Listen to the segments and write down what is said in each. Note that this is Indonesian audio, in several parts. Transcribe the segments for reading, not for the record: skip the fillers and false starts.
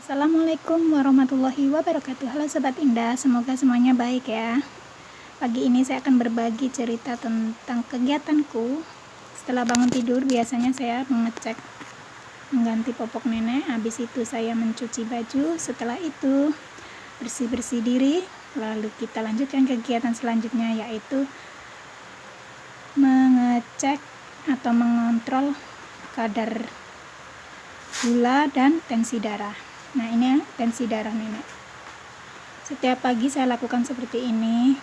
Assalamualaikum warahmatullahi wabarakatuh. Halo Sobat Indah, semoga semuanya baik ya. Pagi ini saya akan berbagi cerita tentang kegiatanku. Setelah bangun tidur, biasanya saya mengganti popok nenek. Habis itu saya mencuci baju. Setelah itu bersih-bersih diri. Lalu kita lanjutkan kegiatan selanjutnya, yaitu mengecek atau mengontrol kadar gula dan tensi darah. Nah, ini tensi darah nenek. Setiap pagi saya lakukan seperti ini.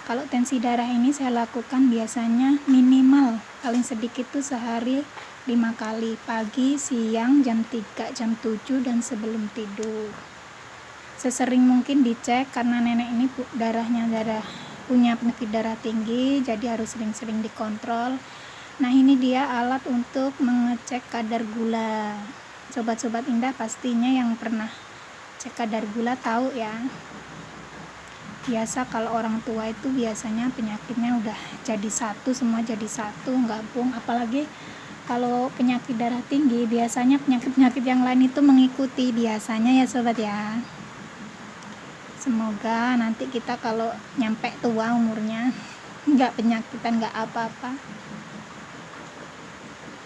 Kalau tensi darah ini saya lakukan biasanya minimal paling sedikit tuh sehari 5 kali, pagi, siang, jam 3, jam 7, dan sebelum tidur. Sesering mungkin dicek karena nenek ini punya penyakit darah tinggi, jadi harus sering-sering dikontrol. Nah, ini dia alat untuk mengecek kadar gula. Sobat-sobat Indah pastinya yang pernah cek kadar gula tahu ya. Biasa kalau orang tua itu biasanya penyakitnya udah jadi satu, semua jadi satu, gabung. Apalagi kalau penyakit darah tinggi, biasanya penyakit-penyakit yang lain itu mengikuti biasanya ya sobat ya. Semoga nanti kita kalau nyampe tua umurnya nggak penyakitan, nggak apa-apa.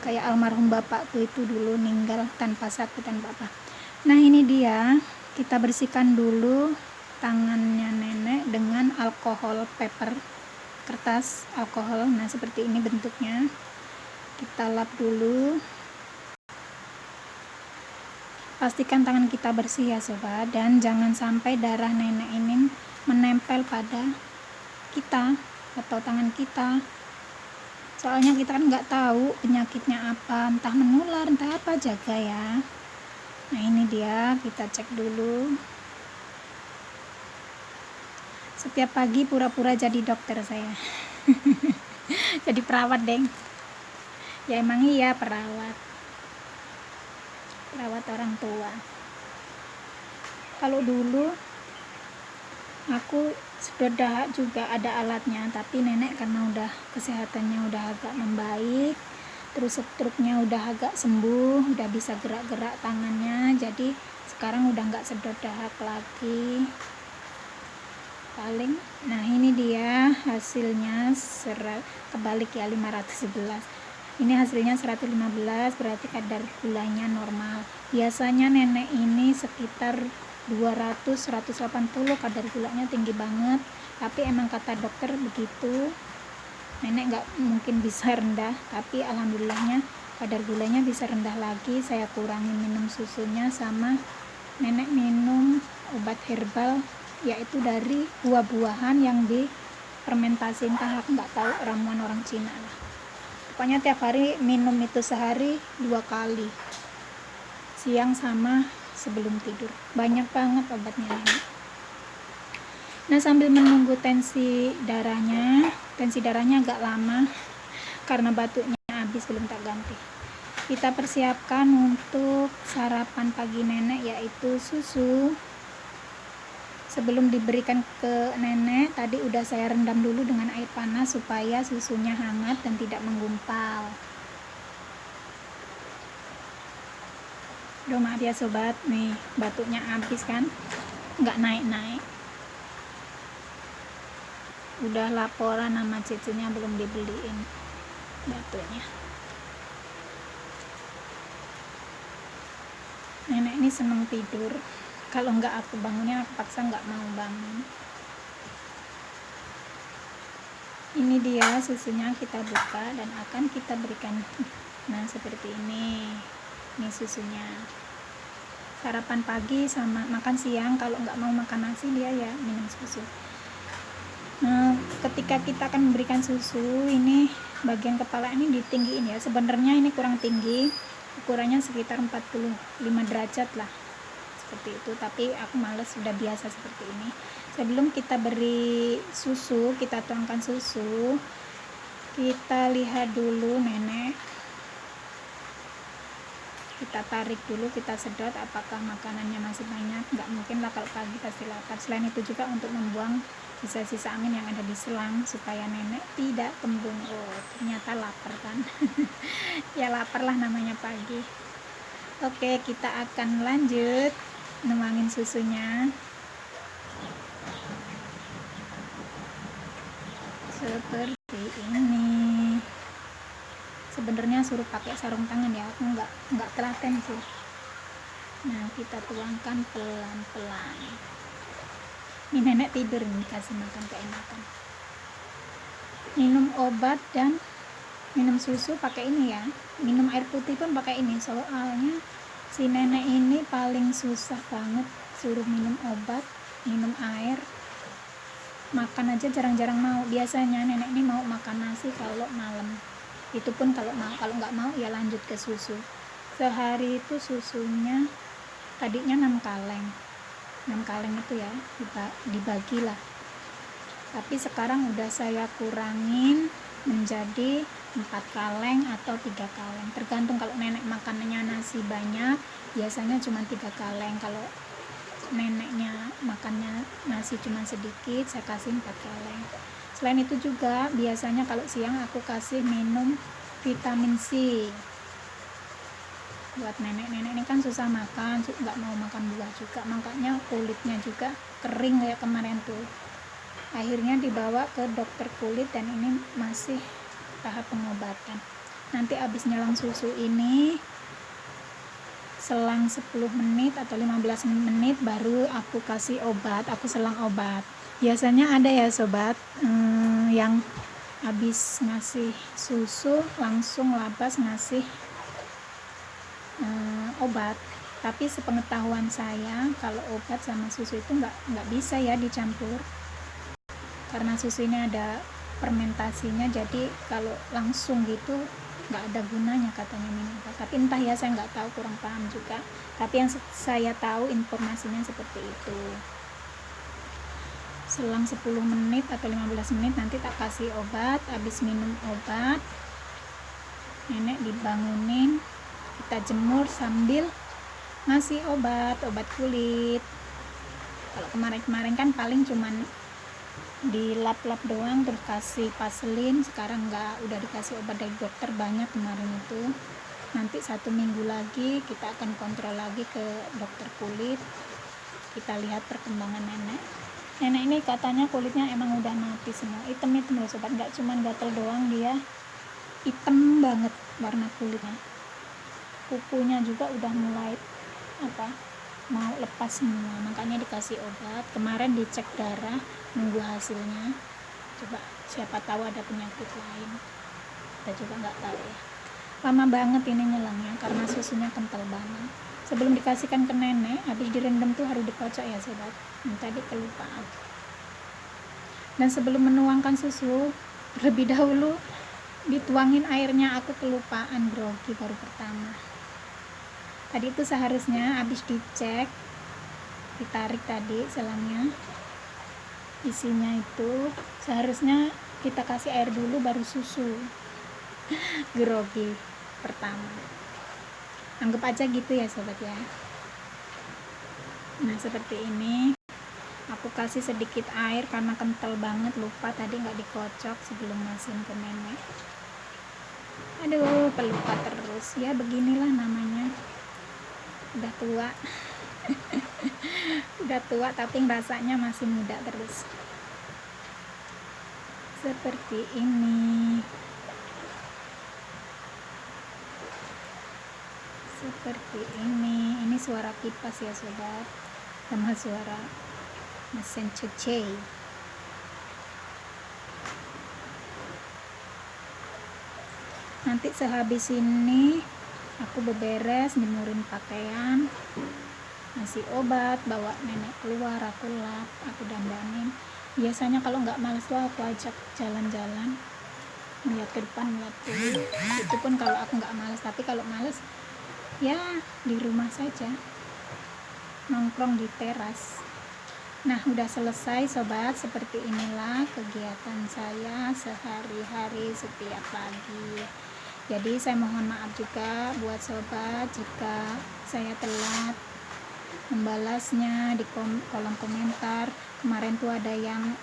Kayak almarhum bapakku itu dulu meninggal tanpa sakit, tanpa apa. Nah, ini dia, kita bersihkan dulu tangannya nenek dengan alkohol paper, kertas alkohol. Nah, seperti ini bentuknya. Kita lap dulu. Pastikan tangan kita bersih ya sobat, dan jangan sampai darah nenek ini menempel pada kita atau tangan kita. Soalnya kita kan nggak tahu penyakitnya apa, entah menular, entah apa, jaga ya. Nah, ini dia, kita cek dulu. Setiap pagi pura-pura jadi dokter saya. Jadi perawat deng. Ya emang iya perawat orang tua. Kalau dulu aku sudah juga ada alatnya, tapi nenek karena udah kesehatannya udah agak membaik, terus stroke-nya udah agak sembuh, udah bisa gerak-gerak tangannya, jadi sekarang udah nggak sedot dahak lagi paling. Nah, ini dia hasilnya, kebalik ya, 511. Ini hasilnya 115, berarti kadar gulanya normal. Biasanya nenek ini sekitar 200, 180, kadar gulanya tinggi banget, tapi emang kata dokter begitu, nenek nggak mungkin bisa rendah, tapi alhamdulillahnya kadar gulanya bisa rendah lagi. Saya kurangi minum susunya, sama nenek minum obat herbal, yaitu dari buah-buahan yang difermentasi, entah nggak tahu, ramuan orang Cina lah. Pokoknya tiap hari minum itu sehari 2 kali, siang sama sebelum tidur. Banyak banget obatnya nenek. Nah, sambil menunggu tensi darahnya agak lama karena batuknya habis, belum tak ganti. Kita persiapkan untuk sarapan pagi nenek, yaitu susu. Sebelum diberikan ke nenek, tadi udah saya rendam dulu dengan air panas supaya susunya hangat dan tidak menggumpal. Aduh, maaf ya sobat, nih batuknya habis kan, nggak naik-naik. Udah laporan sama cucunya belum dibeliin batuknya. Nenek ini seneng tidur, kalau nggak aku bangunin, aku paksa nggak mau bangun. Ini dia susunya, kita buka dan akan kita berikan. Nah, seperti ini susunya. Sarapan pagi sama makan siang, kalau nggak mau makan nasi dia ya minum susu. Nah, ketika kita akan memberikan susu, ini bagian kepala ini ditinggiin ya. Sebenarnya ini kurang tinggi, ukurannya sekitar 45 derajat lah, seperti itu, tapi aku males, sudah biasa seperti ini. Sebelum kita beri susu, kita tuangkan susu, kita lihat dulu nenek, kita tarik dulu, kita sedot apakah makanannya masih banyak. Nggak mungkin lah, kalau pagi pasti lapar. Selain itu juga untuk membuang sisa-sisa angin yang ada di selang supaya nenek tidak kembung. Oh, ternyata lapar kan. Ya lapar lah, namanya pagi. Oke, kita akan lanjut. nuangin susunya seperti ini. Sebenarnya suruh pakai sarung tangan ya, aku nggak telaten sih. Nah, kita tuangkan pelan-pelan. Ini nenek tidur nih, kasih makan keenakan. Minum obat dan minum susu pakai ini ya. Minum air putih pun pakai ini, soalnya si nenek ini paling susah banget suruh minum obat, minum air. Makan aja jarang-jarang mau. Biasanya nenek ini mau makan nasi kalau malam. Itu pun kalau mau, kalau nggak mau ya lanjut ke susu. Sehari itu susunya tadinya 6 kaleng. 6 kaleng itu ya dibagilah. Tapi sekarang udah saya kurangin menjadi 4 kaleng atau 3 kaleng. Tergantung, kalau nenek makanannya nasi banyak, biasanya cuma 3 kaleng. Kalau neneknya makannya nasi cuma sedikit, saya kasih 4 kaleng. Selain itu juga biasanya kalau siang aku kasih minum vitamin C. Buat nenek-nenek ini kan susah makan, nggak mau makan buah juga, makanya kulitnya juga kering kayak kemarin tuh. Akhirnya dibawa ke dokter kulit dan ini masih tahap pengobatan. Nanti habis nyelang susu ini, selang 10 menit atau 15 menit baru aku kasih obat, aku selang obat. Biasanya ada ya sobat yang habis ngasih susu langsung labas ngasih obat. Tapi sepengetahuan saya, kalau obat sama susu itu nggak bisa ya dicampur, karena susu ini ada fermentasinya, jadi kalau langsung gitu nggak ada gunanya katanya minum obat. Tapi entah ya, saya nggak tahu, kurang paham juga. Tapi yang saya tahu informasinya seperti itu. Selang 10 menit atau 15 menit nanti tak kasih obat. Habis minum obat, nenek dibangunin, kita jemur sambil ngasih obat kulit. Kalau kemarin-kemarin kan paling cuman dilap-lap doang terus kasih vaselin. Sekarang enggak, udah dikasih obat dari dokter banyak kemarin itu. Nanti 1 minggu lagi kita akan kontrol lagi ke dokter kulit, kita lihat perkembangan nenek. Nenek ini katanya kulitnya emang udah mati semua, hitam-hitam loh sobat, nggak cuman gatel doang, dia hitam banget warna kulitnya. Kukunya juga udah mulai mau lepas semua, makanya dikasih obat. Kemarin dicek darah, nunggu hasilnya, coba siapa tahu ada penyakit lain, kita juga nggak tahu ya. Lama banget ini nyelangnya karena susunya kental banget. Sebelum dikasihkan ke nenek, habis direndam tuh harus dikocok ya sobat. Tadi kelupaan. Dan sebelum menuangkan susu, terlebih dahulu dituangin airnya, aku kelupaan, grogi baru pertama. Tadi itu seharusnya habis dicek, ditarik tadi selangnya, isinya itu seharusnya kita kasih air dulu baru susu. Grogi pertama, anggap aja gitu ya sobat ya. Nah seperti ini, aku kasih sedikit air karena kental banget, lupa tadi nggak dikocok sebelum masukin ke nenek. Aduh, pelupa terus ya, beginilah namanya, udah tua. Udah tua tapi rasanya masih muda terus. Seperti ini. Seperti ini suara kipas ya sobat, sama suara mesin cuci. Nanti sehabis ini aku beberes, jemurin pakaian, ngasih obat, bawa nenek keluar, aku lap, aku dandanin. Biasanya kalau nggak males tuh aku ajak jalan-jalan, lihat ke depan, lihat dulu. Itu pun kalau aku nggak males. Tapi kalau males ya di rumah saja, nongkrong di teras. Nah udah selesai sobat, seperti inilah kegiatan saya sehari-hari setiap pagi. Jadi saya mohon maaf juga buat sobat jika saya telat membalasnya di kolom komentar. Kemarin tuh ada yang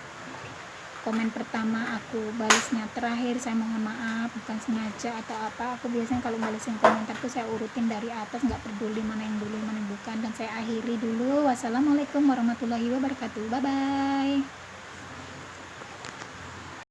komen pertama aku balasnya terakhir, saya mohon maaf, bukan sengaja atau apa. Aku biasanya kalau balesin komentar tuh saya urutin dari atas, nggak peduli mana yang dulu mana yang bukan. Dan saya akhiri dulu. Wassalamualaikum warahmatullahi wabarakatuh. Bye bye.